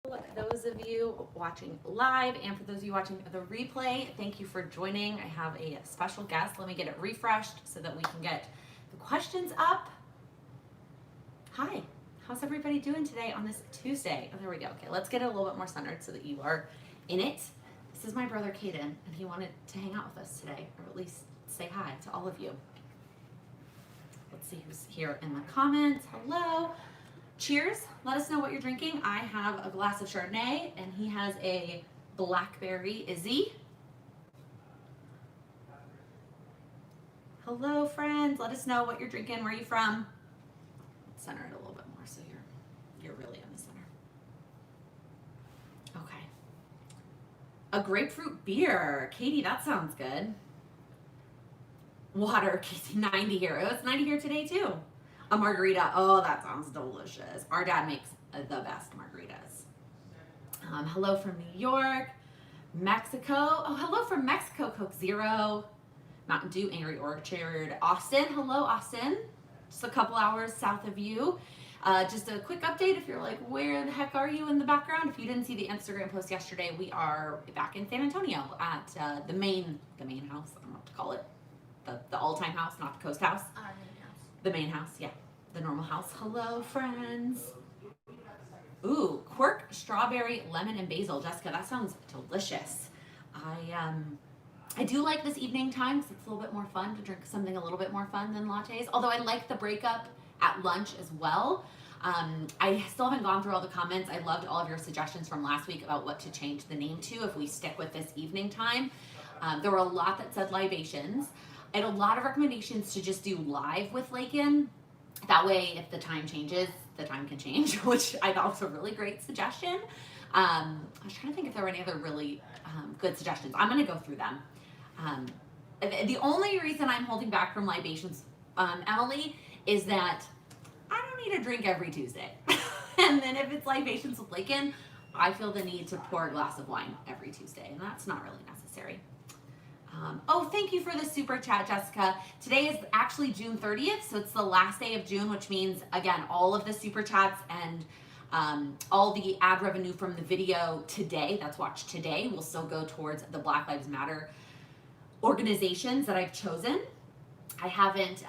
Those of you watching live and for those of you watching the replay, thank you for joining. I have a special guest. Let me get it refreshed so that we can get the questions up. Hi, how's everybody doing today on this Tuesday? Oh, there we go. Okay, let's get it a little bit more centered so that you are in it. This is my brother Kaden, and he wanted to hang out with us today, or at least say hi to all of you. Let's see who's here in the comments. Hello. Cheers. Let us know what you're drinking. I have a glass of Chardonnay, and he has a blackberry Izzy. Hello, friends. Let us know what you're drinking. Where are you from? Let's center it a little bit more so you're really in the center. Okay. A grapefruit beer. Katie, that sounds good. Water. Casey, 90 here. Oh, it's 90 here today, too. A margarita. Oh, that sounds delicious. Our dad makes the best margaritas. Hello from New York. Mexico. Oh, hello from Mexico. Coke Zero. Mountain Dew, Angry Orchard. Austin. Hello, Austin. Just a couple hours south of you. Just a quick update if you're like, where the heck are you in the background? If you didn't see the Instagram post yesterday, we are back in San Antonio at the main house. I don't know what to call it. The all-time house, not the coast house. The main house, yeah. The normal house. Hello, friends. Ooh, quirk, strawberry, lemon, and basil. Jessica, that sounds delicious. I do like this evening time because it's a little bit more fun to drink something a little bit more fun than lattes. Although I like the breakup at lunch as well. I still haven't gone through all the comments. I loved all of your suggestions from last week about what to change the name to if we stick with this evening time. There were a lot that said libations. I had a lot of recommendations to just do live with Lakin. That way, if the time changes, the time can change, which I thought was a really great suggestion. I was trying to think if there were any other really good suggestions. I'm going to go through them. The only reason I'm holding back from libations, Emily, is that I don't need a drink every Tuesday. And then if it's libations with Lakin, I feel the need to pour a glass of wine every Tuesday, and that's not really necessary. Oh, thank you for the super chat, Jessica. Today is actually June 30th, so it's the last day of June, which means, again, all of the super chats and all the ad revenue from the video today, that's watched today, will still go towards the Black Lives Matter organizations that I've chosen. I haven't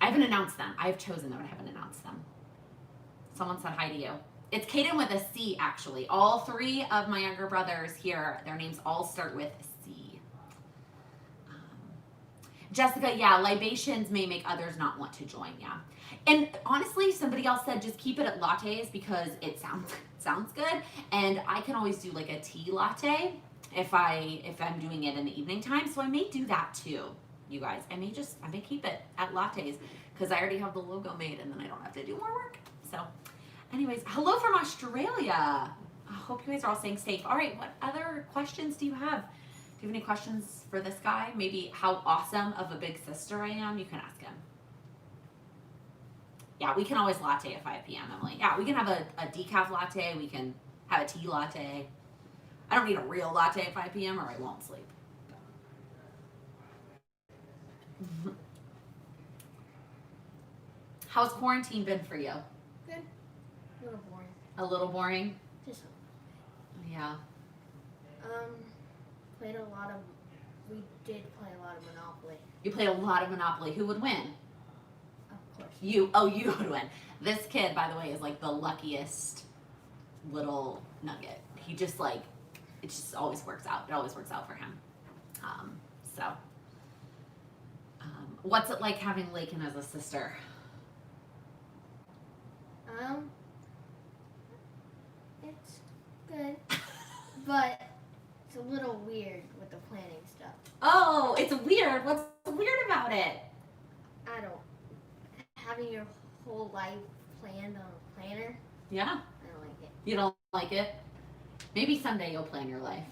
announced them. I've chosen them, but I haven't announced them. Someone said hi to you. It's Kaden with a C, actually. All three of my younger brothers here, their names all start with C. Jessica, yeah, libations may make others not want to join, yeah. And honestly, somebody else said just keep it at lattes because it sounds good. And I can always do like a tea latte if I'm doing it in the evening time. So I may do that too, you guys. I may keep it at lattes because I already have the logo made and then I don't have to do more work. So anyways, hello from Australia. I hope you guys are all staying safe. All right, what other questions do you have? Do you have any questions for this guy? Maybe how awesome of a big sister I am? You can ask him. Yeah, we can always latte at 5 p.m., Emily. Yeah, we can have a decaf latte. We can have a tea latte. I don't need a real latte at 5 p.m. or I won't sleep. How's quarantine been for you? Good. A little boring. A little boring? Just yeah. We did play a lot of Monopoly. You played a lot of Monopoly. Who would win? Of course. You. Oh, you would win. This kid, by the way, is like the luckiest little nugget. He just like, it just always works out. It always works out for him. What's it like having Lakin as a sister? It's good, but it's a little weird with the planning stuff. Oh, it's weird. What's weird about it? Having your whole life planned on a planner. Yeah. I don't like it. You don't like it? Maybe someday you'll plan your life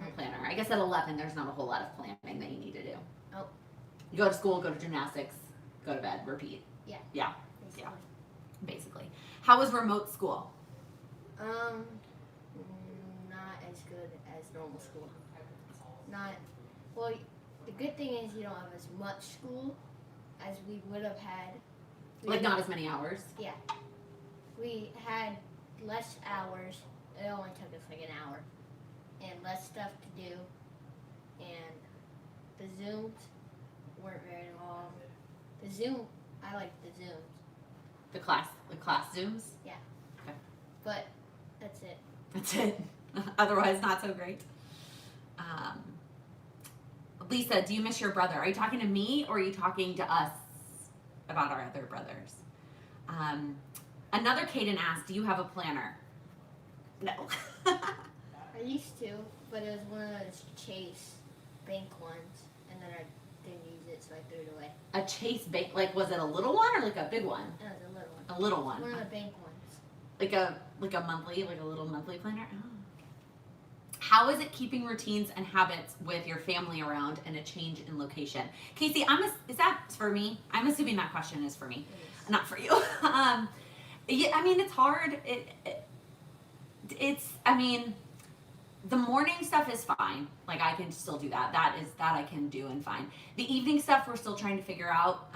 on a planner. I guess at 11, there's not a whole lot of planning that you need to do. Oh. You go to school, go to gymnastics, go to bed, repeat. Yeah. Yeah. Basically. Yeah. Basically. How was remote school? Not as good as normal school. Well, the good thing is you don't have as much school as we would have had. Like not as many hours? Yeah. We had less hours and less stuff to do, and the Zooms weren't very long. I like the Zooms. The class Zooms? Yeah. Okay. But that's it. That's it. Otherwise, not so great. Lisa, do you miss your brother? Are you talking to me or are you talking to us about our other brothers? Another Kaden asked, do you have a planner? No. I used to, but it was one of those Chase bank ones, and then I didn't use it, so I threw it away. A Chase bank, like was it a little one or like a big one? It was a little one. A little one. One of the bank ones. Like a monthly, like a little monthly planner? Oh. How is it keeping routines and habits with your family around and a change in location? Casey, is that for me? I'm assuming that question is for me, not for you. Yeah, I mean, it's hard. The morning stuff is fine. Like I can still do that. That I can do and fine. The evening stuff we're still trying to figure out.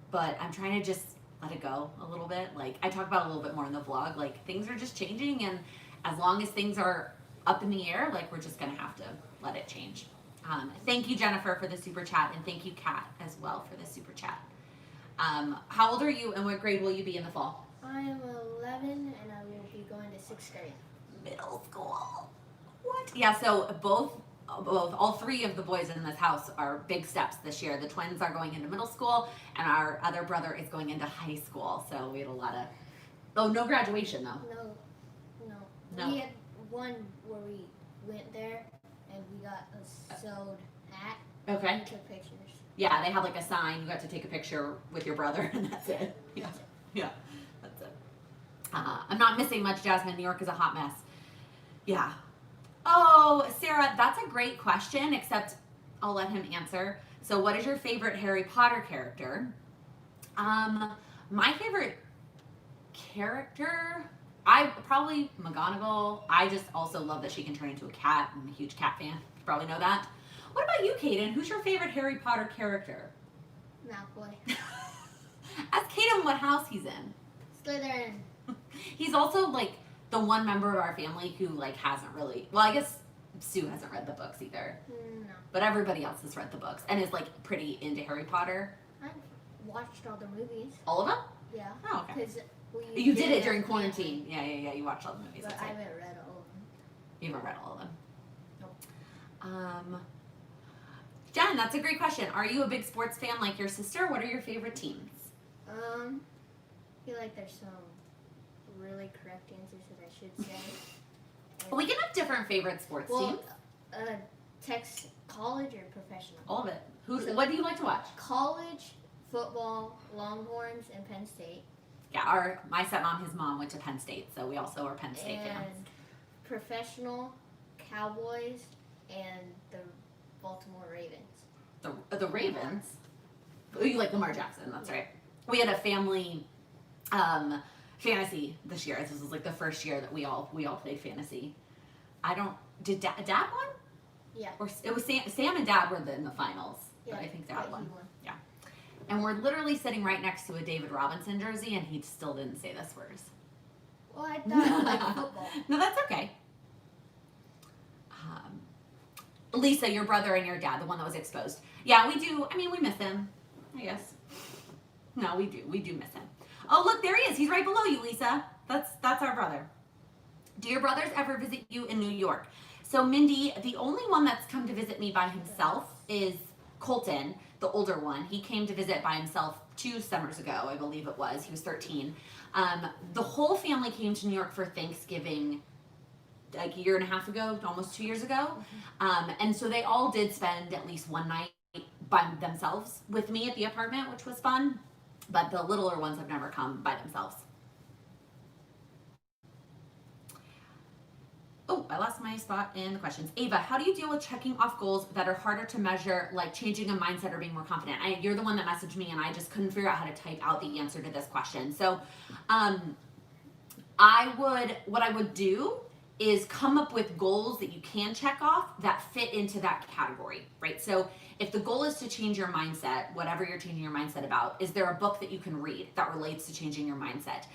But I'm trying to just let it go a little bit. Like I talk about a little bit more in the vlog. Like things are just changing, and as long as things are up in the air, like we're just gonna have to let it change. Thank you, Jennifer, for the super chat, and thank you, Kat, as well for the super chat. How old are you, and what grade will you be in the fall? I am 11, and I will be going to 6th grade. Middle school. What? Yeah. So all three of the boys in this house are big steps this year. The twins are going into middle school, and our other brother is going into high school. So we had a lot of. No graduation though. No. We had one where we went there and we got a sewed hat. Okay. And took pictures. Yeah, they had like a sign. You got to take a picture with your brother, and that's it. Yeah. Yeah. That's it. I'm not missing much, Jasmine. New York is a hot mess. Yeah. Oh, Sarah, that's a great question, except I'll let him answer. So what is your favorite Harry Potter character? My favorite character, I probably McGonagall. I just also love that she can turn into a cat. I'm a huge cat fan. You probably know that. What about you, Kaden? Who's your favorite Harry Potter character? Malfoy. Ask Kaden what house he's in. Slytherin. He's also like the one member of our family who like hasn't really. Well, I guess Sue hasn't read the books either. No. But everybody else has read the books and is like pretty into Harry Potter. I've watched all the movies. All of them? Yeah. Oh, okay. Because You did it during quarantine. Yeah. You watched all the movies. But That's I right. haven't read all of them. You haven't read all of them. Nope. Jen, that's a great question. Are you a big sports fan like your sister? What are your favorite teams? I feel like there's some really correct answers that I should say. We can have different favorite sports teams. College or professional? All of it. What do you like to watch? College, football, Longhorns, and Penn State. Yeah, my stepmom, his mom went to Penn State, so we also are Penn State fans. And professional, Cowboys, and the Baltimore Ravens. The Ravens? Oh, you like Lamar Jackson, that's right. We had a family fantasy this year. This was like the first year that we all played fantasy. Did Dad won? Yeah. Or it was Sam and Dad were in the finals. Yeah, but I think Dad won. he won. Yeah. And we're literally sitting right next to a David Robinson jersey, and he still didn't say this words. Well, I thought you liked football. No, that's okay. Lisa, your brother and your dad, the one that was exposed. Yeah, we do. I mean, we miss him, I guess. No, we do. We do miss him. Oh, look, there he is. He's right below you, Lisa. That's our brother. Do your brothers ever visit you in New York? So, Mindy, the only one that's come to visit me by himself is Colton, the older one. He came to visit by himself 2 summers ago, I believe it was. He was 13. The whole family came to New York for Thanksgiving like a year and a half ago, almost 2 years ago. And so they all did spend at least one night by themselves with me at the apartment, which was fun. But the littler ones have never come by themselves. Oh, I lost my spot in the questions. Ava, how do you deal with checking off goals that are harder to measure, like changing a mindset or being more confident? You're the one that messaged me, and I just couldn't figure out how to type out the answer to this question. So what I would do is come up with goals that you can check off that fit into that category, right? So if the goal is to change your mindset, whatever you're changing your mindset about, is there a book that you can read that relates to changing your mindset?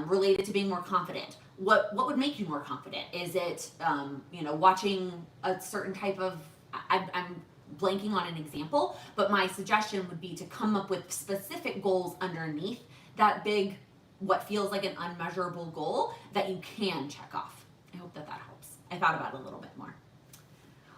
Related to being more confident? what would make you more confident? Is it, watching a certain type of, I'm blanking on an example, but my suggestion would be to come up with specific goals underneath that big, what feels like an unmeasurable goal that you can check off. I hope that helps. I thought about it a little bit more.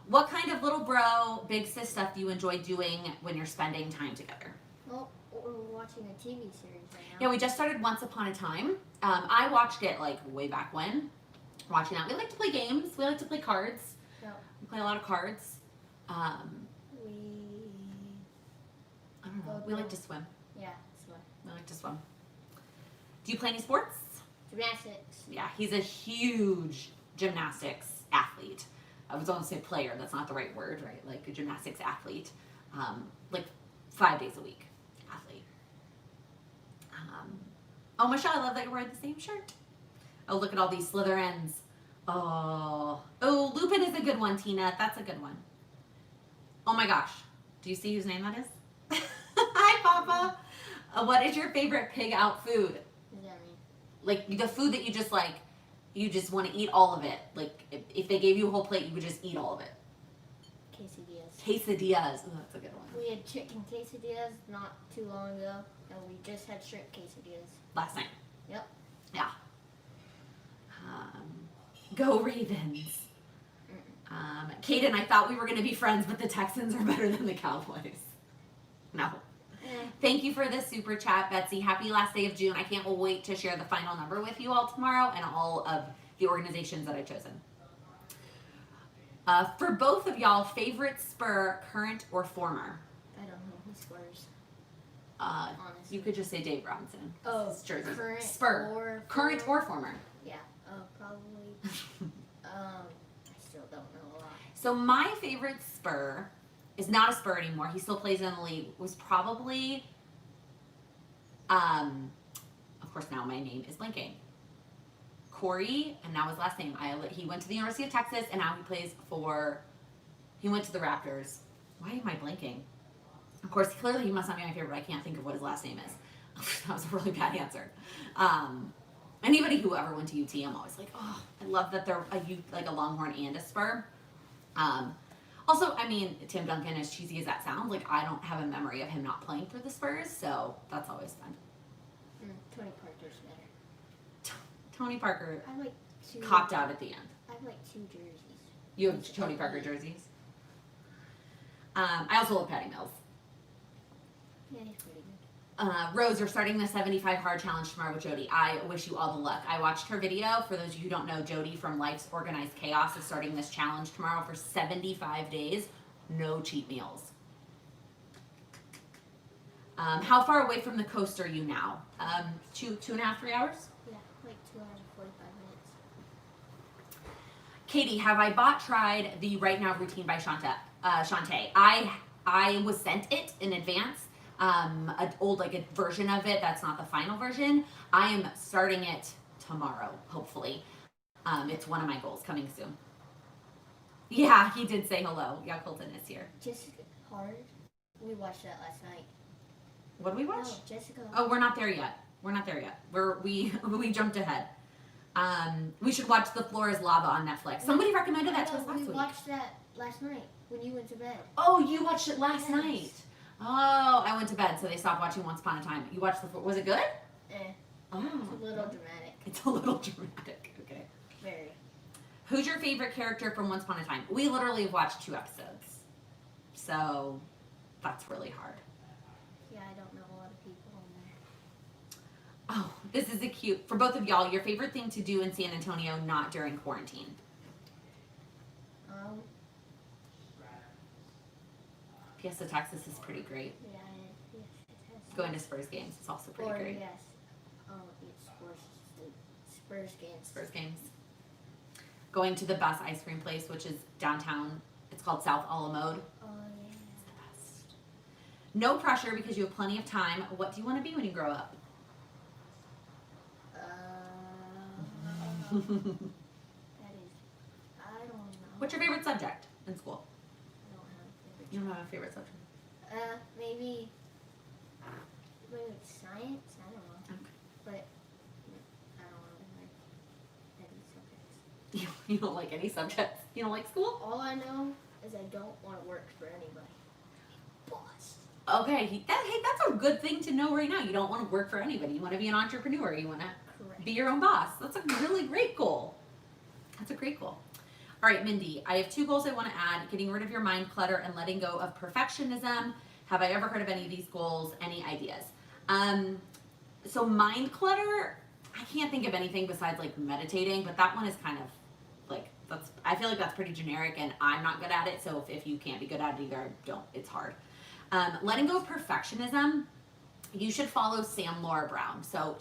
What kind of little bro, big sis stuff do you enjoy doing when you're spending time together? Well, we're watching a TV series right now. Yeah, we just started Once Upon a Time. I watched it like way back when. Watching that. We like to play games. We like to play cards. No. We play a lot of cards. I don't know. We like to swim. Yeah, swim. We like to swim. Do you play any sports? Gymnastics. Yeah, he's a huge gymnastics athlete. I was going to say player. That's not the right word, right? Like a gymnastics athlete. Like 5 days a week athlete. Oh, Michelle, I love that you're wearing the same shirt. Oh, look at all these Slytherins. Oh, Lupin is a good one, Tina. That's a good one. Oh my gosh. Do you see whose name that is? Hi, Papa. What is your favorite pig out food? What does that mean? Like the food that you just want to eat all of it. Like if they gave you a whole plate, you would just eat all of it. Quesadillas. Quesadillas. Oh, that's a good one. We had chicken quesadillas not too long ago, and we just had shrimp quesadillas. Last night. Yep. Yeah. Go Ravens. Kaden, I thought we were going to be friends, but the Texans are better than the Cowboys. No. Thank you for the super chat, Betsy. Happy last day of June. I can't wait to share the final number with you all tomorrow and all of the organizations that I've chosen. For both of y'all, favorite Spur, current or former? I don't know who Spurs. You could just say Dave Robinson. Oh, it's jersey. Current Spur. or current former? or former? Yeah. Probably. I still don't know a lot. So my favorite Spur is not a Spur anymore. He still plays in the league. Was probably, of course now my name is blanking. Corey, and now his last name. He went to the University of Texas, and now he went to the Raptors. Why am I blanking? Of course, clearly he must not be my favorite. I can't think of what his last name is. That was a really bad answer. Anybody who ever went to UT, I'm always like, oh, I love that they're a Longhorn and a Spur. Also, I mean, Tim Duncan, as cheesy as that sounds, like I don't have a memory of him not playing for the Spurs, so that's always fun. Tony Parker's better. Tony Parker I like two. copped out at the end. I have like 2 jerseys. You have Tony Parker jerseys? I also love Patty Mills. Yeah, he's pretty good. Rose, you're starting the 75 hard challenge tomorrow with Jody. I wish you all the luck. I watched her video. For those of you who don't know, Jody from Life's Organized Chaos is starting this challenge tomorrow for 75 days. No cheat meals. How far away from the coast are you now? 2.5, 3 hours? Yeah, like 2 hours and 45 minutes. Katie, have I tried the Right Now routine by Shantae? I was sent it in advance. A version of it that's not the final version. I am starting it tomorrow, hopefully. It's one of my goals coming soon. Yeah, he did say hello. Yeah, Colton is here. Jessica Hard. We watched that last night. What did we watch? No, Jessica. Oh, we're not there yet. We jumped ahead. We should watch The Floor is Lava on Netflix. Somebody recommended that to us last week. We watched that last night when you went to bed. Oh, you watched it last night. Oh, I went to bed, so they stopped watching Once Upon a Time. You watched was it good? Oh. It's a little dramatic. It's a little dramatic. Okay. Very. Who's your favorite character from Once Upon a Time? We literally have watched 2 episodes, so that's really hard. Yeah, I don't know a lot of people on there. Oh, this is for both of y'all. Your favorite thing to do in San Antonio, not during quarantine? Fiesta Texas is pretty great. Yeah, yes. Going to Spurs games is also pretty great. Yes. Spurs games. Spurs games. Going to the best ice cream place, which is downtown. It's called South Alamode. Oh, yeah. It's the best. No pressure because you have plenty of time. What do you want to be when you grow up? I don't know. What's your favorite subject in school? I don't have a favorite. You don't have a favorite subject? Maybe science. I don't know. Okay. But I don't know. You don't like any subjects? You don't like school? All I know is I don't want to work for anybody. Boss. Okay, hey, that's a good thing to know right now. You don't want to work for anybody. You want to be an entrepreneur. You want to be your own boss. That's a really great goal. That's a great goal. All right, Mindy, I have 2 goals I want to add. Getting rid of your mind clutter and letting go of perfectionism. Have I ever heard of any of these goals? Any ideas? So mind clutter, I can't think of anything besides like meditating, but that one is kind of like, I feel like that's pretty generic and I'm not good at it. So if you can't be good at it either, don't, it's hard. Letting go of perfectionism, you should follow Sam Laura Brown. So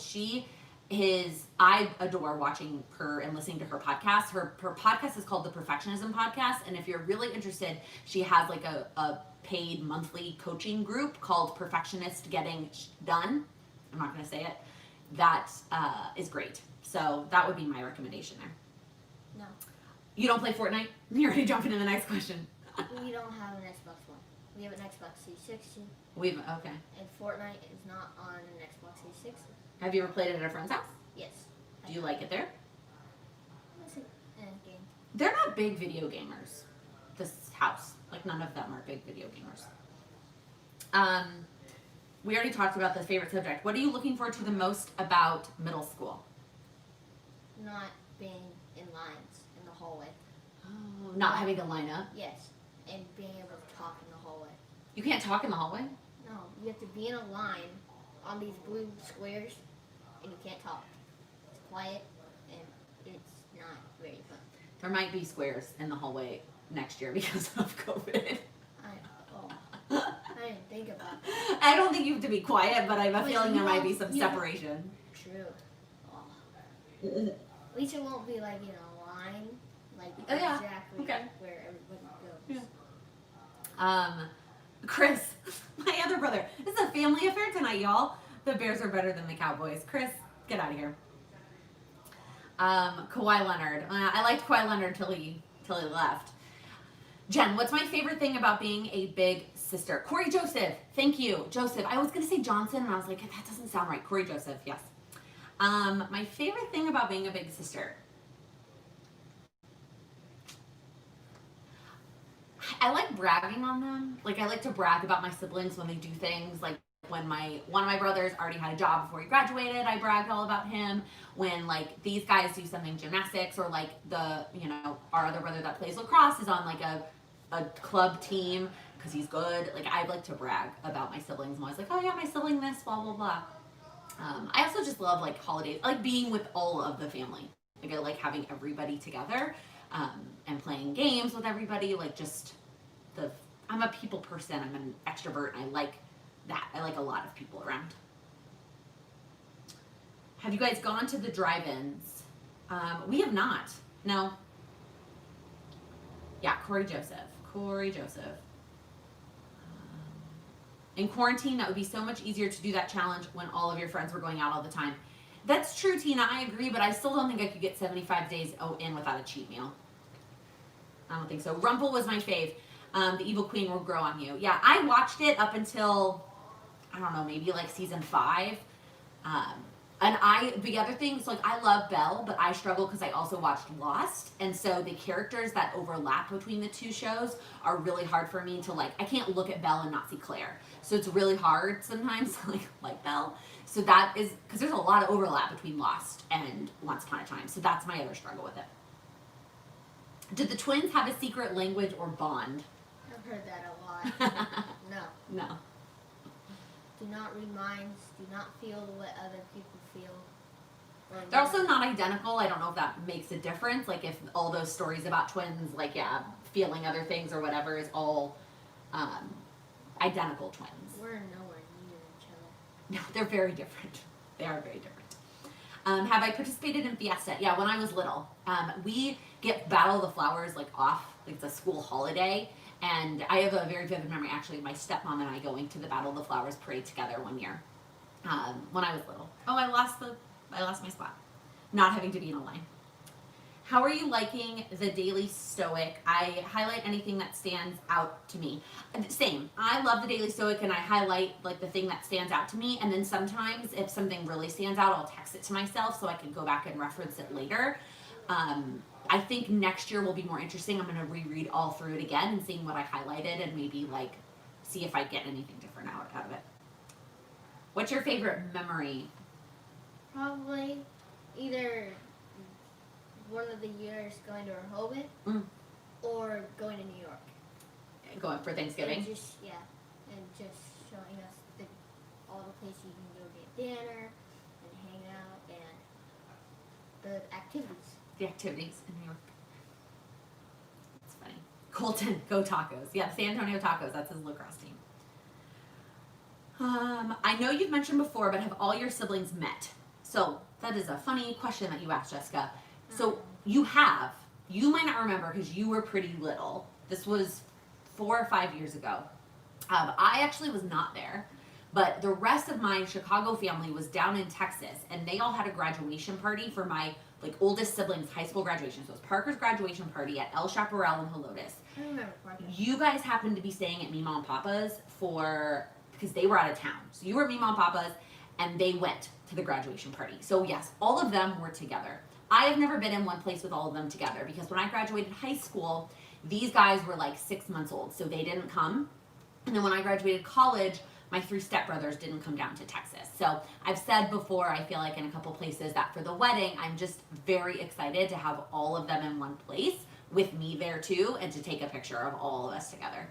I adore watching her and listening to her podcast. Her podcast is called the Perfectionism Podcast. And if you're really interested, she has like a paid monthly coaching group called Perfectionist Getting Done. I'm not going to say it. That is great. So that would be my recommendation there. No. You don't play Fortnite? You're already jumping to the next question. We don't have an Xbox One. We have an Xbox 360. Okay. And Fortnite is not on an Xbox 360. Have you ever played it at a friend's house? Yes. Do you like it there? It's a game. They're not big video gamers. This house, like none of them are big video gamers. We already talked about the favorite subject. What are you looking forward to the most about middle school? Not being in lines in the hallway. Oh, not having to line up? Yes. And being able to talk in the hallway. You can't talk in the hallway? No. You have to be in a line on these blue squares and you can't talk. It's quiet and it's not very fun. There might be squares in the hallway next year because of COVID. I didn't think about that. I don't think you have to be quiet, but I have a feeling there might be some separation. True. Oh. At least it won't be like, line, like exactly where everybody goes. Yeah. Chris, my other brother. This is a family affair tonight, y'all. The Bears are better than the Cowboys. Chris, get out of here. Kawhi Leonard. I liked Kawhi Leonard till he left. Jen, what's my favorite thing about being a big sister? Corey Joseph. Thank you. Joseph. I was going to say Johnson, and I was like, that doesn't sound right. Corey Joseph, yes. My favorite thing about being a big sister. I like bragging on them. Like, I like to brag about my siblings when they do things. Like, when one of my brothers already had a job before he graduated, I bragged all about him. When, like, these guys do something gymnastics, or, like, our other brother that plays lacrosse is on, like, a club team because he's good. Like, I like to brag about my siblings. I'm always like, oh, yeah, my sibling this, blah, blah, blah. I also just love, like, holidays. I like being with all of the family. Like, I like having everybody together and playing games with everybody. Like, just I'm a people person. I'm an extrovert, and I like that. I like a lot of people around. Have you guys gone to the drive-ins? We have not. No. Yeah, Corey Joseph. In quarantine, that would be so much easier to do that challenge when all of your friends were going out all the time. That's true, Tina. I agree, but I still don't think I could get 75 days in without a cheat meal. I don't think so. Rumple was my fave. The Evil Queen Will Grow on You. Yeah, I watched it up until, I don't know, maybe like season 5. And the other thing, so like I love Belle, but I struggle because I also watched Lost. And so the characters that overlap between the two shows are really hard for me to like, I can't look at Belle and not see Claire. So it's really hard sometimes to like Belle. So that is, because there's a lot of overlap between Lost and Once Upon a Time. So that's my other struggle with it. Did the twins have a secret language or bond? I've heard that a lot. No. Do not read minds. Do not feel what other people feel. They're also not identical. I don't know if that makes a difference. Like if all those stories about twins, like feeling other things or whatever is all identical twins. We're nowhere near each other. No, they're very different. They are very different. Have I participated in Fiesta? Yeah, when I was little. We get Battle of the Flowers off. It's a school holiday. And I have a very vivid memory, actually, of my stepmom and I going to the Battle of the Flowers parade together one year when I was little. Oh, I lost my spot. Not having to be in a line. How are you liking the Daily Stoic? I highlight anything that stands out to me. Same. I love the Daily Stoic, and I highlight the thing that stands out to me. And then sometimes, if something really stands out, I'll text it to myself so I can go back and reference it later. I think next year will be more interesting. I'm going to reread all through it again and seeing what I highlighted and maybe like see if I get anything different out of it. What's your favorite memory? Probably either one of the years going to Rehoboth or going to New York. Going for Thanksgiving? And just showing us all the places you can go get dinner and hang out and the activities. The activities in New York. That's funny. Colton, go Tacos. Yeah, San Antonio Tacos. That's his lacrosse team. I know you've mentioned before, but have all your siblings met? So that is a funny question that you asked, Jessica. So you have. You might not remember because you were pretty little. This was 4 or 5 years ago. I actually was not there, but the rest of my Chicago family was down in Texas, and they all had a graduation party for my oldest siblings' high school graduation. So it was Parker's graduation party at El Chaparral in Helotes. I remember Parker. You guys happened to be staying at Mima and Papa's because they were out of town. So you were at Mima and Papa's, and they went to the graduation party. So yes, all of them were together. I have never been in one place with all of them together because when I graduated high school, these guys were 6 months old, so they didn't come. And then when I graduated college, my 3 stepbrothers didn't come down to Texas. So I've said before, I feel like in a couple places that for the wedding, I'm just very excited to have all of them in one place with me there too, and to take a picture of all of us together.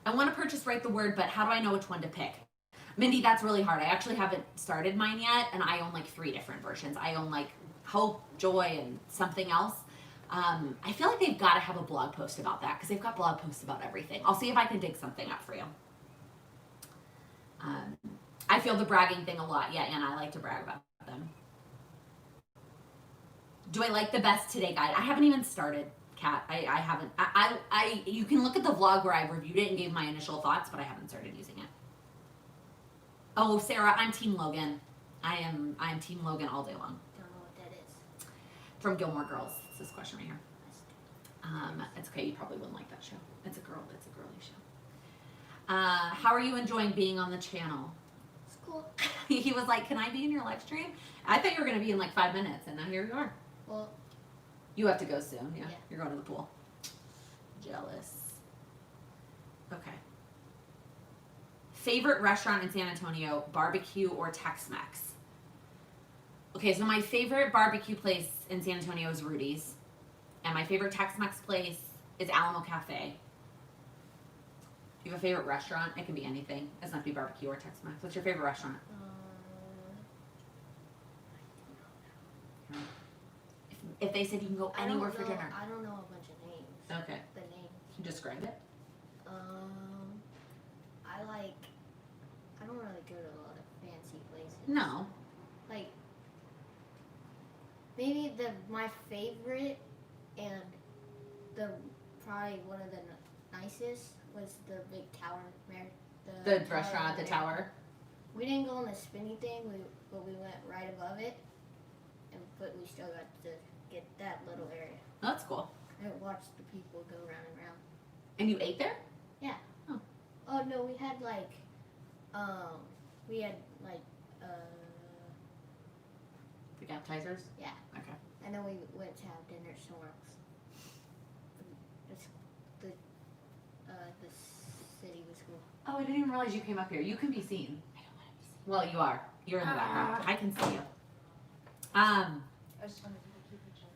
I want to purchase Write the Word, but how do I know which one to pick? Mindy, that's really hard. I actually haven't started mine yet, and I own 3 different versions. I own Hope, Joy, and something else. I feel like they've got to have a blog post about that because they've got blog posts about everything. I'll see if I can dig something up for you. I feel the bragging thing a lot. Yeah, Anna, I like to brag about them. Do I like the Best Today guide? I haven't even started, Kat. I haven't. You can look at the vlog where I reviewed it and gave my initial thoughts, but I haven't started using it. Oh, Sarah, I'm Team Logan. I'm Team Logan all day long. Don't know what that is. From Gilmore Girls. It's this question right here. It's okay. You probably wouldn't like that show. It's a girly show. How are you enjoying being on the channel? It's cool. He was like, "Can I be in your live stream?" I thought you were going to be in 5 minutes, and now here you are. Well, you have to go soon. Yeah. Yeah. You're going to the pool. Jealous. Okay. Favorite restaurant in San Antonio, barbecue or Tex-Mex? Okay, so my favorite barbecue place in San Antonio is Rudy's. And my favorite Tex-Mex place is Alamo Cafe. Do you have a favorite restaurant? It can be anything. It doesn't have to be barbecue or Tex-Mex. What's your favorite restaurant? If they said you can go anywhere for dinner. I don't know a bunch of names. Okay. The names. Can you describe it? I don't really go to a lot of fancy places. No. Maybe my favorite and probably one of the nicest was the big tower. The restaurant at the tower? We didn't go on the spinny thing, but we went right above it, but we still got to get that little area. Oh, that's cool. And watch the people go round and round. And you ate there? Yeah. Oh. Oh no, we had The appetizers? Yeah. Okay. And then we went to have dinner somewhere else. The city was cool. Oh, I didn't even realize you came up here. You can be seen. I don't want to be seen. Well, you are. You're in the background. I can see you. I just wanted to take a picture.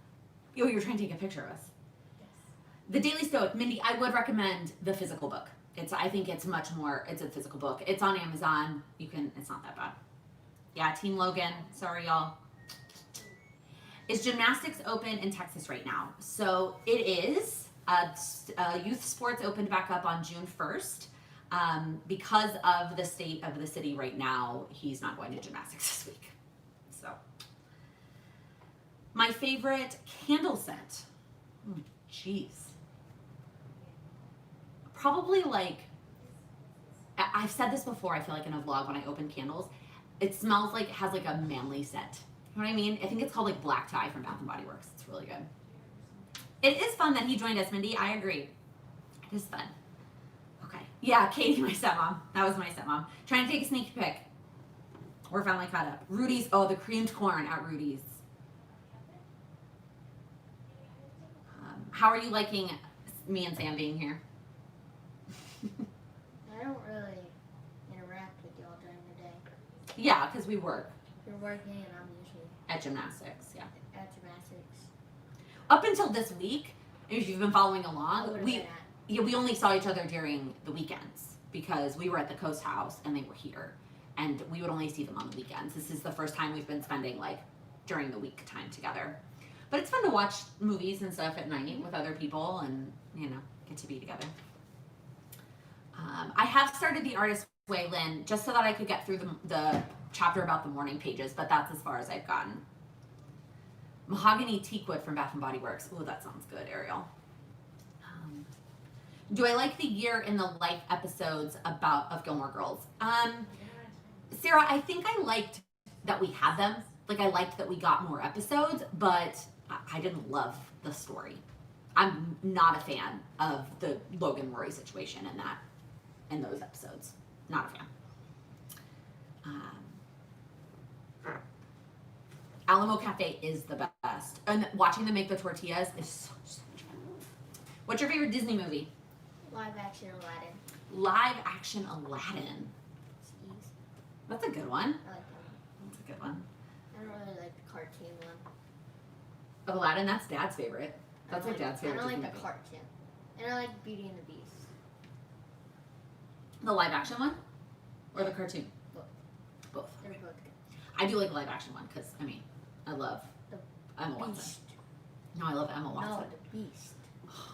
Oh, you were trying to take a picture of us. Yes. The Daily Stoic, Mindy, I would recommend the physical book. I think it's much more, it's a physical book. It's on Amazon. It's not that bad. Yeah, Team Logan. Sorry, y'all. Is gymnastics open in Texas right now? So it is. Youth sports opened back up on June 1st. Because of the state of the city right now, he's not going to gymnastics this week. So, my favorite candle scent. Jeez. Probably I've said this before, I feel like in a vlog when I open candles, it smells it has a manly scent. You know what I mean? I think it's called black tie from Bath & Body Works. It's really good. It is fun that he joined us, Mindy. I agree. It is fun. Okay. Yeah, Katie, my stepmom. That was my stepmom. Trying to take a sneak peek. We're finally caught up. Rudy's. Oh, the creamed corn at Rudy's. How are you liking me and Sam being here? I don't really interact with y'all during the day. Yeah, because we work You're working and I'm usually at gymnastics. Yeah. at gymnastics. Up until this week, if you've been following I along, would've we been at. yeah, we only saw each other during the weekends because we were at the Coast House and they were here, and we would only see them on the weekends. This is the first time we've been spending like during the week time together. But it's fun to watch movies and stuff at night with other people and, you know, get to be together. I have started The Artist's Way, Lynn, just so that I could get through the chapter about the morning pages, but that's as far as I've gotten. Mahogany Teakwood from Bath & Body Works. Ooh, that sounds good, Ariel. Do I like the year in the life episodes of Gilmore Girls? Sarah, I think I liked that we had them. Like, I liked that we got more episodes, but I didn't love the story. I'm not a fan of the Logan Rory situation in those episodes. Not a fan. Alamo Cafe is the best. And watching them make the tortillas is so much fun. What's your favorite Disney movie? Live action Aladdin. Live action Aladdin. Skis. That's a good one. I like that one. That's a good one. I don't really like the cartoon one. Of Aladdin, that's Dad's favorite. That's like Dad's favorite I don't Disney like the movie. cartoon. And I like Beauty and the Beast. The live action one? Or the cartoon? Both. Both. They're both good. I do like the live action one because, I mean, I love The Emma Watson. Beast. No, I love Emma Watson. No, the Beast.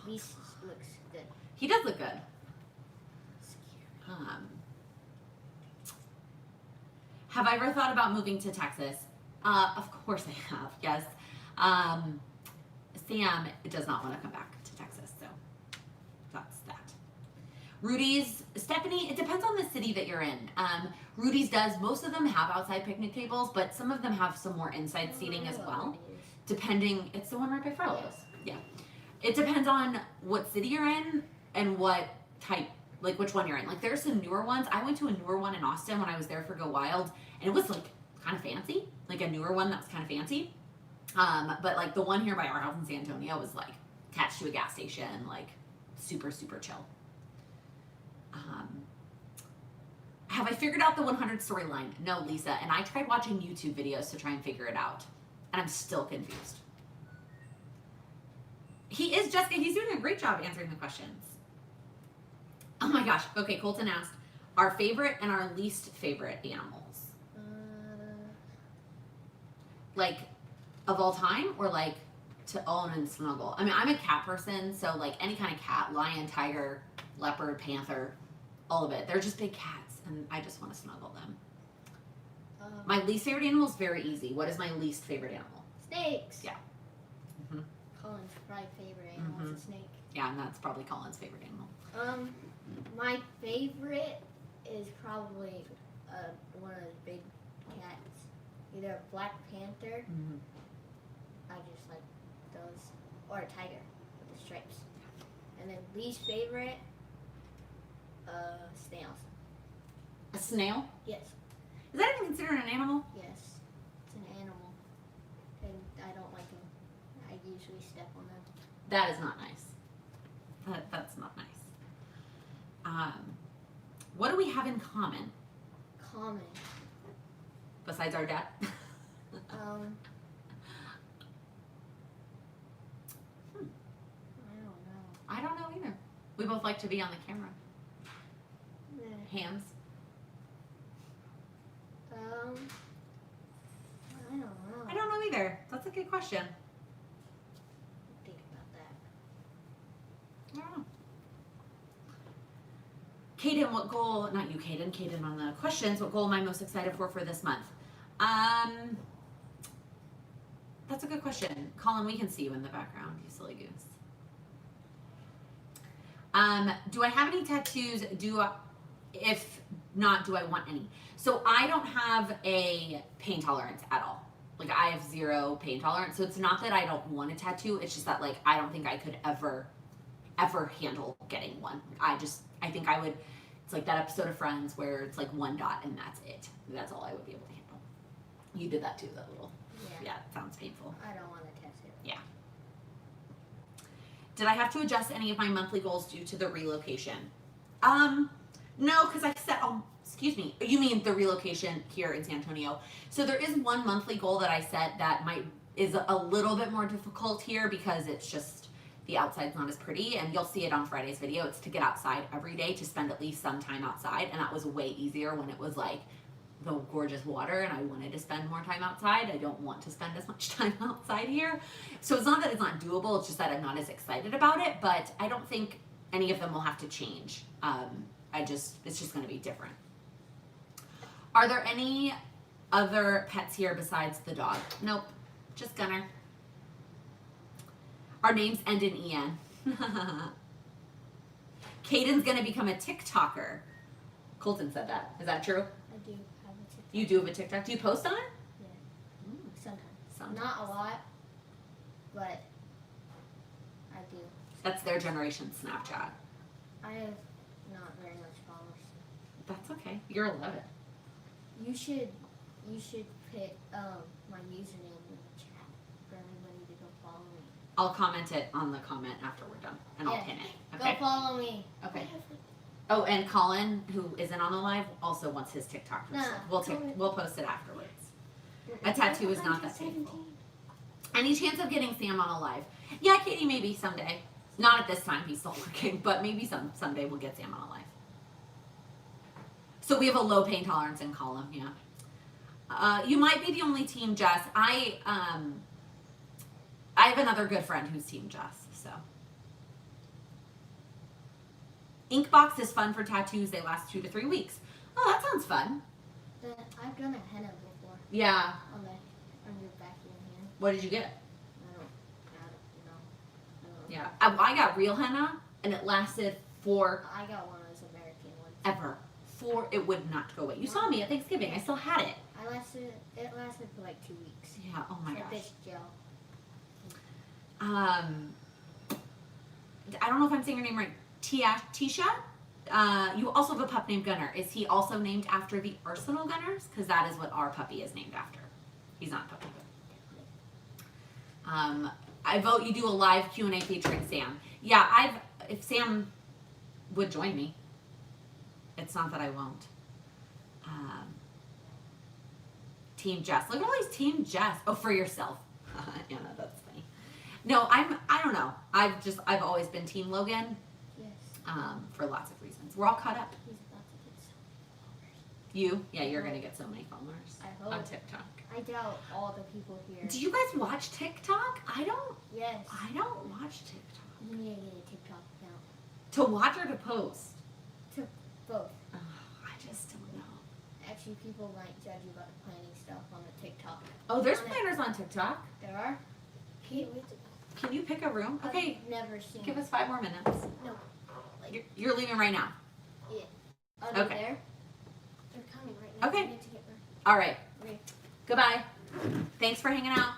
Beast looks good. He does look good. Scary. Have I ever thought about moving to Texas? Of course I have, yes. Sam does not want to come back to Texas, so that's that. Stephanie, it depends on the city that you're in. Rudy's does, most of them have outside picnic tables, but some of them have some more inside seating as well. Depending, it's the one right by Farlow's. Yeah. It depends on what city you're in and what type, like which one you're in. Like there's some newer ones. I went to a newer one in Austin when I was there for Go Wild, and it was like kind of fancy, like a newer one that was kind of fancy. But like the one here by our house in San Antonio was like attached to a gas station, like super, super chill. Have I figured out the 100 storyline? No, Lisa. And I tried watching YouTube videos to try and figure it out, and I'm still confused. He is Jessica. He's doing a great job answering the questions. Oh my gosh. Okay, Colton asked our favorite and our least favorite animals. Like of all time, or like to own and snuggle? I mean, I'm a cat person, so like any kind of cat, lion, tiger, leopard, panther, all of it. They're just big cats, and I just want to snuggle them. My least favorite animal is very easy. What is my least favorite animal? Snakes. Yeah. Colin's probably favorite animal is a snake. Yeah, and that's probably Colin's favorite animal. My favorite is probably one of those big cats, either a black panther. I just like those, or a tiger with the stripes. And then least favorite, snails. A snail? Yes, Is that even considered an animal? yes, it's an animal, and I don't like them. I usually step on them. That is not nice. That's not nice. What do we have in common Common. besides our dad? I don't know. I don't know either. We both like to be on the camera. Hands. I don't know. I don't know either. That's a good question. Think about that. I don't know. Kaden, what goal, not you Kaden, Kaden on the questions, what goal am I most excited for this month? That's a good question. Colin, we can see you in the background, you silly goose. Do I have any tattoos? If not, do I want any? So I don't have a pain tolerance at all. Like I have zero pain tolerance. So it's not that I don't want a tattoo. It's just that like, I don't think I could ever handle getting one. I think I would, it's like that episode of Friends where it's like one dot and that's it. That's all I would be able to handle. You did that too, that little, yeah, it sounds painful. I don't want to test it. Yeah. Did I have to adjust any of my monthly goals due to the relocation? No, because I set, excuse me, you mean the relocation here in San Antonio. So there is one monthly goal that I set that is a little bit more difficult here because it's just, the outside's not as pretty, and you'll see it on Friday's video. It's to get outside every day, to spend at least some time outside, and that was way easier when it was like the gorgeous water and I wanted to spend more time outside. I don't want to spend as much time outside here. So it's not that it's not doable, it's just that I'm not as excited about it, but I don't think any of them will have to change. It's just gonna be different. Are there any other pets here besides the dog? Nope, just Gunner. Our names end in EN. Kaden's gonna become a TikToker. Colton said that. Is that true? I do have a TikTok. You do have a TikTok. Do you post on it? Yeah. Ooh, Sometimes. Not a lot, but I do. That's their generation Snapchat. I have not very much followers. That's okay. You're 11. You should put my username in the chat for everybody to go follow me. I'll comment it on the comment after we're done, and I'll pin it. Okay. Go follow me. Okay. Oh, and Colin, who isn't on the live, also wants his TikTok posted. We'll post it afterwards. A tattoo is not that painful. Any chance of getting Sam on a live? Yeah, Katie, maybe someday. Not at this time, he's still working, but maybe someday we'll get Sam on a live. So we have a low pain tolerance in Colin, yeah. You might be the only Team Jess. I have another good friend who's Team Jess, so. Inkbox is fun for tattoos. They last 2 to 3 weeks. Oh, that sounds fun. I've done a henna before. Yeah. On your back of your hand. What did you get? I don't know. Yeah. I got real henna, and it lasted for I got one of those American ones. ever. It would not go away. You saw me at Thanksgiving. I still had it. It lasted for like 2 weeks. Yeah. Oh my gosh. This gel. I don't know if I'm saying her name right. Tisha. You also have a pup named Gunner. Is he also named after the Arsenal Gunners? Because that is what our puppy is named after. He's not a puppy. I vote you do a live Q&A featuring Sam. Yeah, if Sam would join me. It's not that I won't. Team Jess. Look at all these Team Jess. Oh, for yourself. Anna, that's funny. No, I don't know. I've always been Team Logan. Yes. For lots of reasons. We're all caught up. He's about to get so many followers. You? Yeah, you're gonna get so many followers. I hope. On TikTok. I doubt all the people here. Do you guys watch TikTok? Yes. I don't watch TikTok. You need to get a TikTok account. To watch or to post? To both. I just don't know. Actually, people might judge you about the planning stuff on the TikTok. Oh, there's planners on TikTok. There are? Can you pick a room? Okay. I've never seen. Give us 5 more minutes. No. You're leaving right now. Yeah. Are they Okay. there? They're coming right now. Okay. I need to get ready. All right. Okay. Goodbye. Thanks for hanging out.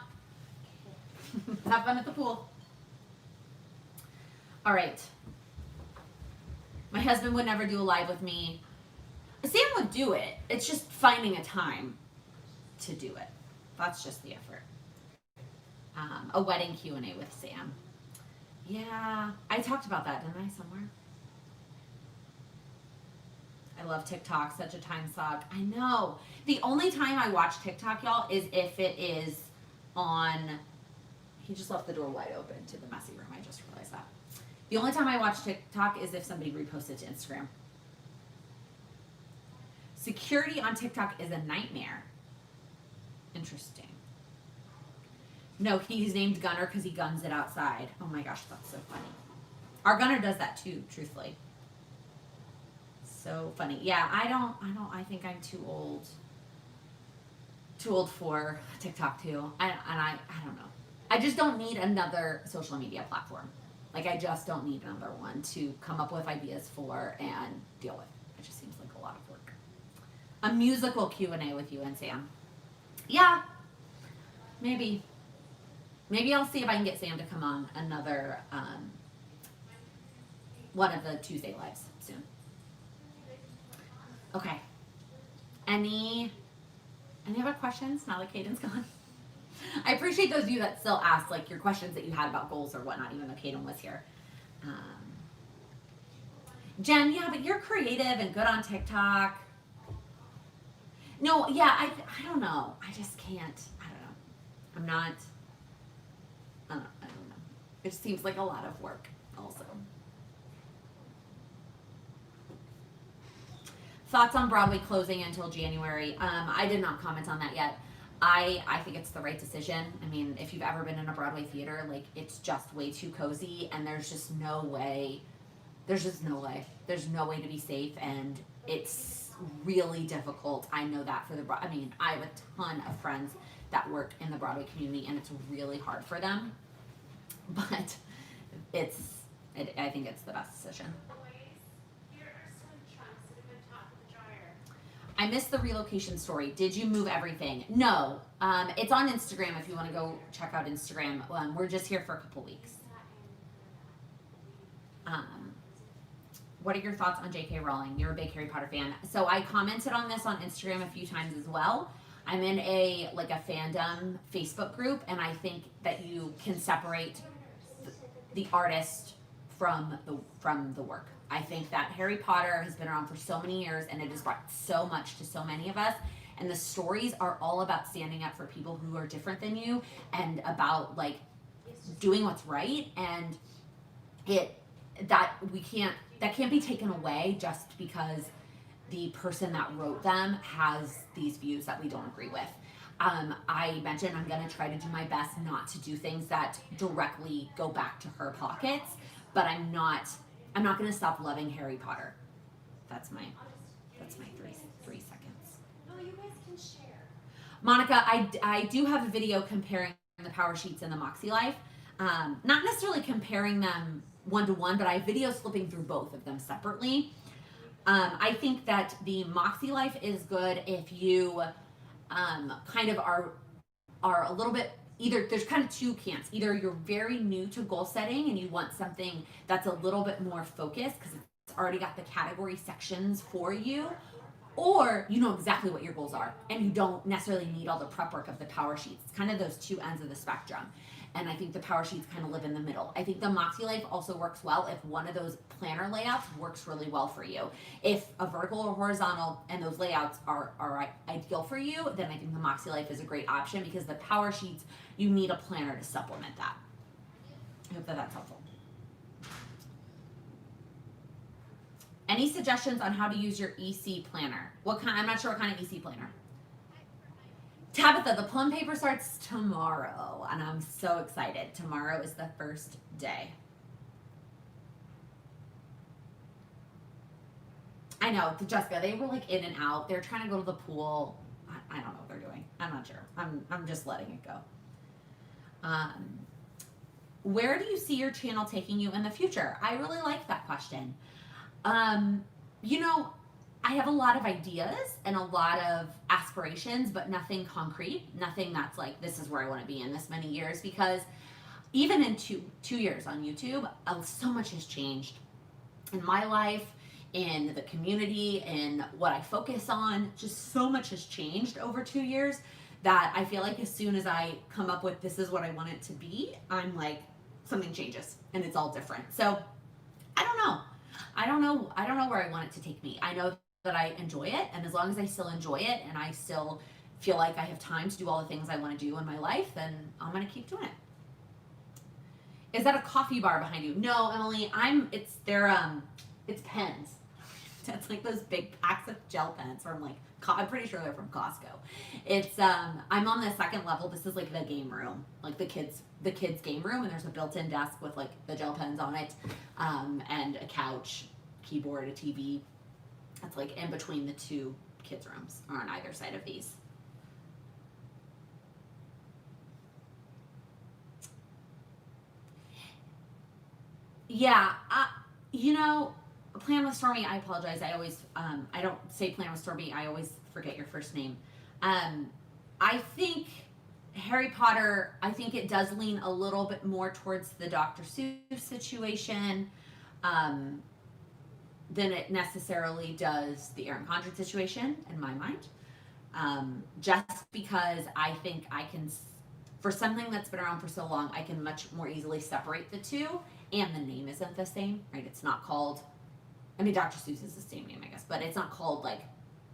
Have fun at the pool. All right. My husband would never do a live with me. Sam would do it. It's just finding a time to do it. That's just the effort. A wedding Q&A with Sam. Yeah, I talked about that, didn't I, somewhere? I love TikTok, such a time suck. I know. The only time I watch TikTok, y'all, is if it is on... He just left the door wide open to the messy room. I just realized that. The only time I watch TikTok is if somebody reposts it to Instagram. Security on TikTok is a nightmare. Interesting. No, he's named Gunner because he guns it outside. Oh my gosh, that's so funny. Our Gunner does that too, truthfully. So funny. Yeah, I think I'm too old for TikTok too. I don't know. I just don't need another social media platform. Like, I just don't need another one to come up with ideas for and deal with. It just seems like a lot of work. A musical Q&A with you and Sam. Yeah, maybe. Maybe I'll see if I can get Sam to come on another, one of the Tuesday lives soon. Okay. Any other questions now that Kaden's gone? I appreciate those of you that still ask like your questions that you had about goals or whatnot, even though Kaden was here. Jen, yeah, but you're creative and good on TikTok. No, yeah, I don't know. I just can't. I don't know. I'm not. I don't know. It seems like a lot of work, also. Thoughts on Broadway closing until January? I did not comment on that yet. I think it's the right decision. I mean, if you've ever been in a Broadway theater, like it's just way too cozy, and there's just no way. There's just no way. There's no way to be safe, and it's really difficult. I know that for the. I mean, I have a ton of friends that work in the Broadway community, and it's really hard for them. But I think it's the best decision. I missed the relocation story. Did you move everything? No. It's on Instagram if you want to go check out Instagram. We're just here for a couple weeks. What are your thoughts on J.K. Rowling? You're a big Harry Potter fan. So I commented on this on Instagram a few times as well. I'm in a Fandom Facebook group, and I think that you can separate the artist from the work. I think that Harry Potter has been around for so many years, and it has brought so much to so many of us. And the stories are all about standing up for people who are different than you, and about like doing what's right. And that can't be taken away just because the person that wrote them has these views that we don't agree with. I mentioned I'm going to try to do my best not to do things that directly go back to her pockets, but I'm not going to stop loving Harry Potter. That's my 3 seconds. No, you guys can share. Monica, I do have a video comparing the Power Sheets and the Moxie Life. Not necessarily comparing them one-to-one, but I have videos flipping through both of them separately. I think that the Moxie Life is good if you kind of are a little bit, either there's kind of two camps. Either you're very new to goal setting and you want something that's a little bit more focused because it's already got the category sections for you, or you know exactly what your goals are and you don't necessarily need all the prep work of the Power Sheets. It's kind of those two ends of the spectrum. And I think the Power Sheets kind of live in the middle. I think the Moxie Life also works well if one of those planner layouts works really well for you. If a vertical or horizontal and those layouts are ideal for you, then I think the Moxie Life is a great option, because the Power Sheets, you need a planner to supplement that. I hope that that's helpful. Any suggestions on how to use your EC planner? I'm not sure what kind of EC planner. Tabitha, the plum paper starts tomorrow, and I'm so excited. Tomorrow is the first day. I know, Jessica, they were like in and out. They're trying to go to the pool. I don't know what they're doing. I'm not sure. I'm just letting it go. Where do you see your channel taking you in the future? I really like that question. You know, I have a lot of ideas and a lot of aspirations, but nothing concrete, nothing that's like, this is where I want to be in this many years, because even in two years on YouTube, so much has changed in my life, in the community, in what I focus on. Just so much has changed over 2 years that I feel like as soon as I come up with, this is what I want it to be, I'm like, something changes and it's all different. So I don't know. I don't know where I want it to take me. I know that I enjoy it, and as long as I still enjoy it and I still feel like I have time to do all the things I want to do in my life, then I'm going to keep doing it. Is that a coffee bar behind you? No, Emily, it's pens. That's like those big packs of gel pens from like, I'm pretty sure they're from Costco. It's, I'm on the second level. This is like the game room, like the kids game room, and there's a built-in desk with like the gel pens on it, and a couch, keyboard, a TV. That's like in between the two kids' rooms, or on either side of these. Yeah, you know, Plan with Stormy, I apologize. I always, I don't say Plan with Stormy. I always forget your first name. I think Harry Potter, I think it does lean a little bit more towards the Dr. Seuss situation than it necessarily does the Aaron Condren situation, in my mind. Just because I think For something that's been around for so long, I can much more easily separate the two, and the name isn't the same, right? It's not called, I mean, Dr. Seuss is the same name, I guess, but it's not called like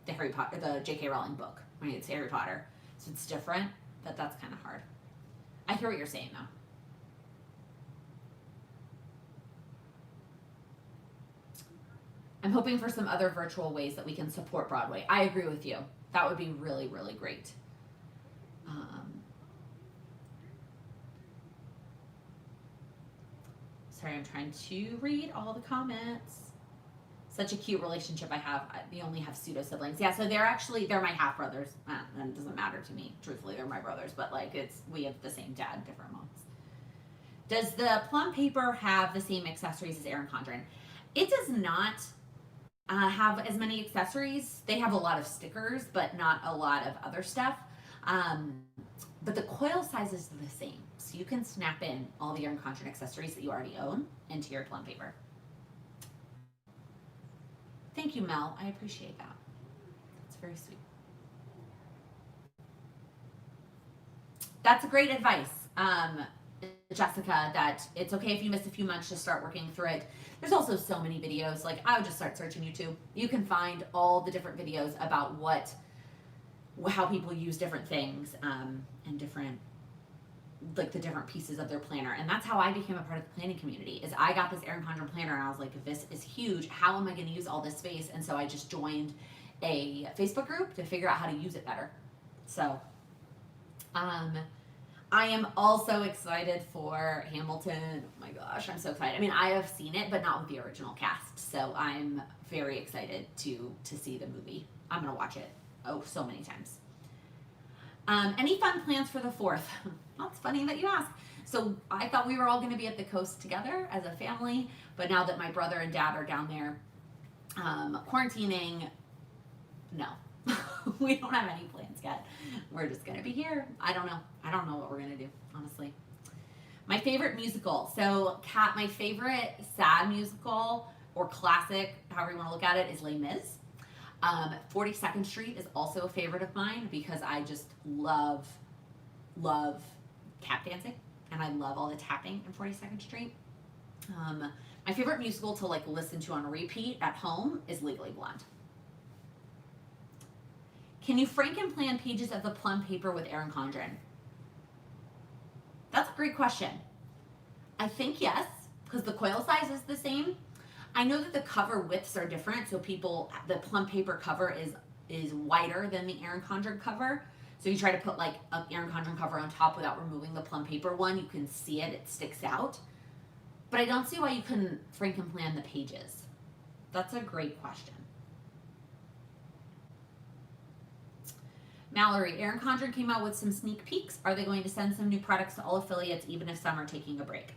the Harry Potter, the J.K. Rowling book, right? It's Harry Potter, so it's different, but that's kind of hard. I hear what you're saying, though. I'm hoping for some other virtual ways that we can support Broadway. I agree with you. That would be really, really great. Sorry, I'm trying to read all the comments. Such a cute relationship I have. We only have pseudo siblings. Yeah, so they're my half brothers. And it doesn't matter to me. Truthfully, they're my brothers, but like we have the same dad, different moms. Does the plum paper have the same accessories as Erin Condren? It does not have as many accessories. They have a lot of stickers, but not a lot of other stuff. But the coil size is the same. So you can snap in all the Erin Condren accessories that you already own into your plum paper. Thank you, Mel. I appreciate that. That's very sweet. That's great advice, Jessica, that it's okay if you miss a few months to start working through it. There's also so many videos. Like, I would just start searching YouTube. You can find all the different videos about how people use different things and different, like the different pieces of their planner. And that's how I became a part of the planning community, is I got this Erin Condren planner and I was like, this is huge. How am I going to use all this space? And so I just joined a Facebook group to figure out how to use it better. So, I am also excited for Hamilton. Oh my gosh, I'm so excited. I mean, I have seen it, but not with the original cast. So I'm very excited to see the movie. I'm going to watch it, so many times. Any fun plans for the 4th? That's funny that you ask. So I thought we were all going to be at the coast together as a family, but now that my brother and dad are down there quarantining, no. We don't have any plans yet. We're just going to be here. I don't know what we're going to do, honestly. My favorite musical. So, Kat, my favorite sad musical or classic, however you want to look at it, is Les Mis. 42nd Street is also a favorite of mine because I just love tap dancing, and I love all the tapping in 42nd Street. My favorite musical to like listen to on repeat at home is Legally Blonde. Can you Frankenplan pages of the plum paper with Erin Condren? That's a great question. I think yes, because the coil size is the same. I know that the cover widths are different, so the plum paper cover is wider than the Erin Condren cover. So you try to put like an Erin Condren cover on top without removing the plum paper one, you can see it sticks out. But I don't see why you couldn't Frankenplan the pages. That's a great question. Mallory, Erin Condren came out with some sneak peeks. Are they going to send some new products to all affiliates, even if some are taking a break?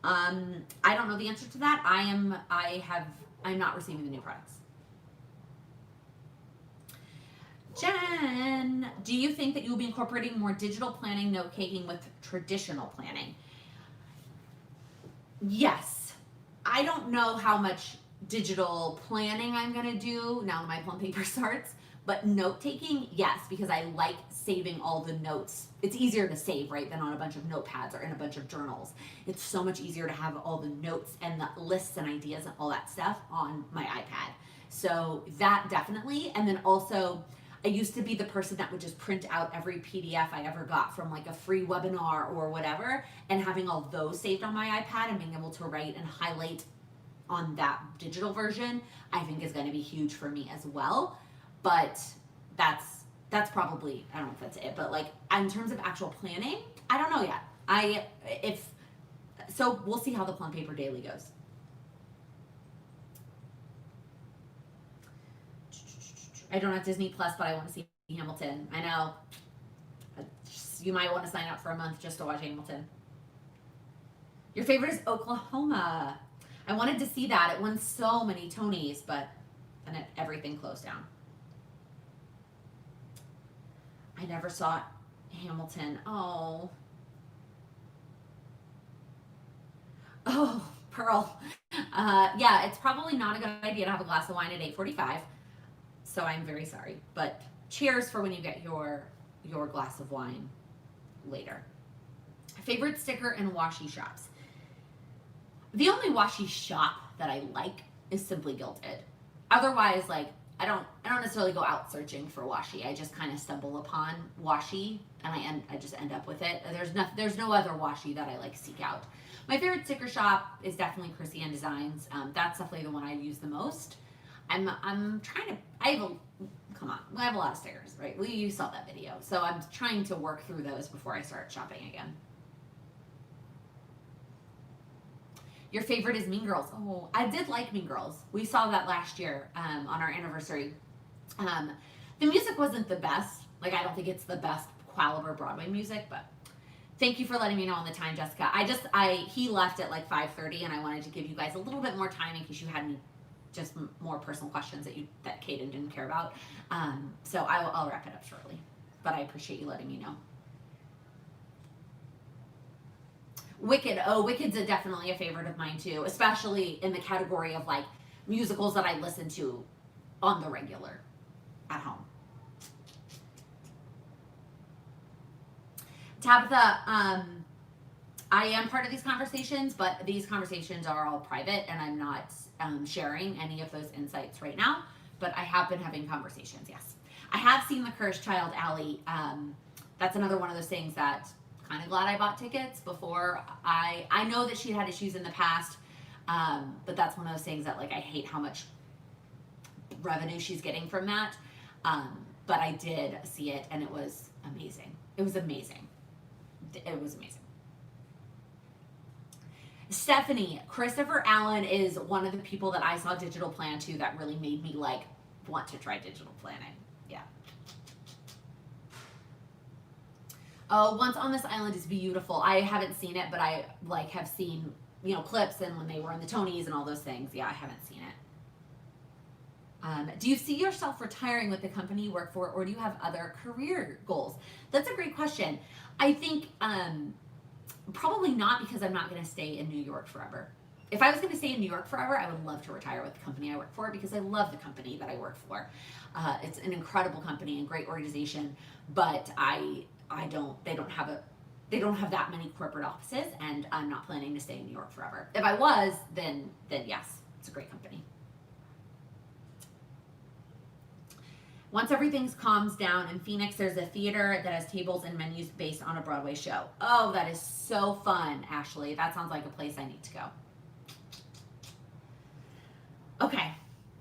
I don't know the answer to that. I'm not receiving the new products. Jen, do you think that you will be incorporating more digital planning, note-taking with traditional planning? Yes. I don't know how much digital planning I'm going to do now that my plum paper starts. But note-taking, yes, because I like saving all the notes. It's easier to save, right, than on a bunch of notepads or in a bunch of journals. It's so much easier to have all the notes and the lists and ideas and all that stuff on my iPad. So that definitely. And then also, I used to be the person that would just print out every PDF I ever got from like a free webinar or whatever, and having all those saved on my iPad and being able to write and highlight on that digital version, I think is going to be huge for me as well. But that's probably, I don't know if that's it, but like in terms of actual planning, I don't know yet. So we'll see how the plum paper daily goes. I don't have Disney Plus, but I want to see Hamilton. I know. You might want to sign up for a month just to watch Hamilton. Your favorite is Oklahoma. I wanted to see that. It won so many Tonys, but then everything closed down. I never saw Hamilton. Oh, Pearl. Yeah, it's probably not a good idea to have a glass of wine at 8:45. So I'm very sorry. But cheers for when you get your glass of wine later. Favorite sticker and washi shops. The only washi shop that I like is Simply Gilded. Otherwise, like, I don't necessarily go out searching for washi. I just kind of stumble upon washi and I just end up with it. There's no other washi that I like seek out. My favorite sticker shop is definitely Chrissy Ann Designs. That's definitely the one I use the most. I'm trying to, I have a lot of stickers, right? You saw that video. So I'm trying to work through those before I start shopping again. Your favorite is Mean Girls. Oh, I did like Mean Girls. We saw that last year on our anniversary. The music wasn't the best. Like, I don't think it's the best caliber Broadway music, but thank you for letting me know on the time, Jessica. He left at like 5:30, and I wanted to give you guys a little bit more time in case you had any just more personal questions that Kaden didn't care about. So I'll wrap it up shortly, but I appreciate you letting me know. Wicked. Oh, Wicked's definitely a favorite of mine too, especially in the category of like musicals that I listen to on the regular at home. Tabitha, I am part of these conversations, but these conversations are all private and I'm not sharing any of those insights right now, but I have been having conversations, yes. I have seen The Cursed Child, Allie. That's another one of those things that kind of glad I bought tickets before. I know that she had issues in the past, but that's one of those things that like I hate how much revenue she's getting from that. But I did see it and it was amazing. It was amazing. It was amazing. Stephanie, Christopher Allen is one of the people that I saw digital plan to that really made me like want to try digital planning. Yeah. Oh, Once on This Island is beautiful. I haven't seen it, but I like have seen, clips and when they were in the Tonys and all those things. Yeah, I haven't seen it. Do you see yourself retiring with the company you work for, or do you have other career goals? That's a great question. I think probably not, because I'm not going to stay in New York forever. If I was going to stay in New York forever, I would love to retire with the company I work for, because I love the company that I work for. It's an incredible company and great organization, but they don't have that many corporate offices, and I'm not planning to stay in New York forever. If I was, then yes, it's a great company. Once everything calms down in Phoenix, there's a theater that has tables and menus based on a Broadway show. Oh, that is so fun, Ashley. That sounds like a place I need to go. Okay,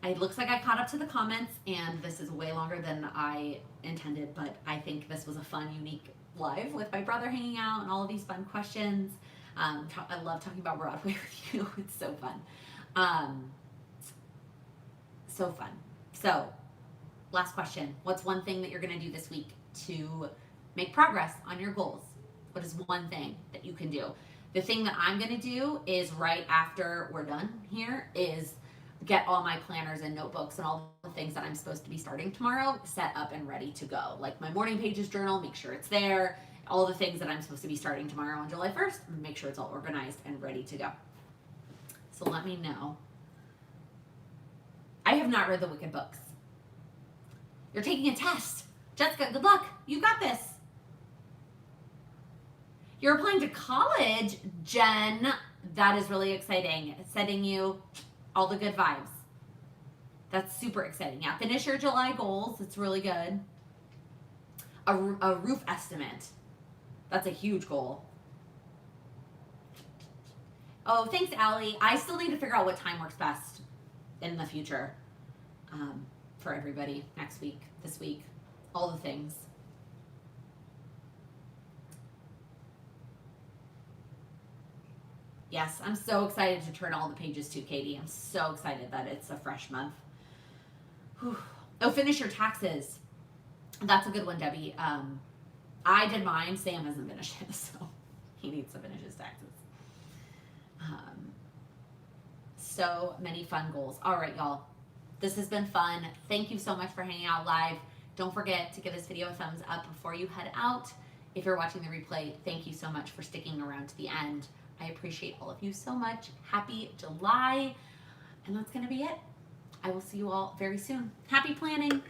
it looks like I caught up to the comments, and this is way longer than I intended, but I think this was a fun, unique live with my brother hanging out and all of these fun questions. I love talking about Broadway with you. It's so fun. So fun. So, last question. What's one thing that you're going to do this week to make progress on your goals? What is one thing that you can do? The thing that I'm going to do is right after we're done here is get all my planners and notebooks and all the things that I'm supposed to be starting tomorrow set up and ready to go. Like my morning pages journal, make sure it's there. All the things that I'm supposed to be starting tomorrow on July 1st, make sure it's all organized and ready to go. So let me know. I have not read the Wicked books. You're taking a test. Jessica, good luck. You got this. You're applying to college, Jen. That is really exciting. It's sending you all the good vibes. That's super exciting. Yeah, finish your July goals. It's really good. A roof estimate. That's a huge goal. Oh, thanks, Allie. I still need to figure out what time works best in the future. For everybody next week, this week, all the things. Yes, I'm so excited to turn all the pages too, Katie. I'm so excited that it's a fresh month. Whew. Oh, finish your taxes. That's a good one, Debbie. I did mine. Sam hasn't finished it, so he needs to finish his taxes. So many fun goals. All right, y'all. This has been fun. Thank you so much for hanging out live. Don't forget to give this video a thumbs up before you head out. If you're watching the replay, thank you so much for sticking around to the end. I appreciate all of you so much. Happy July. And that's going to be it. I will see you all very soon. Happy planning.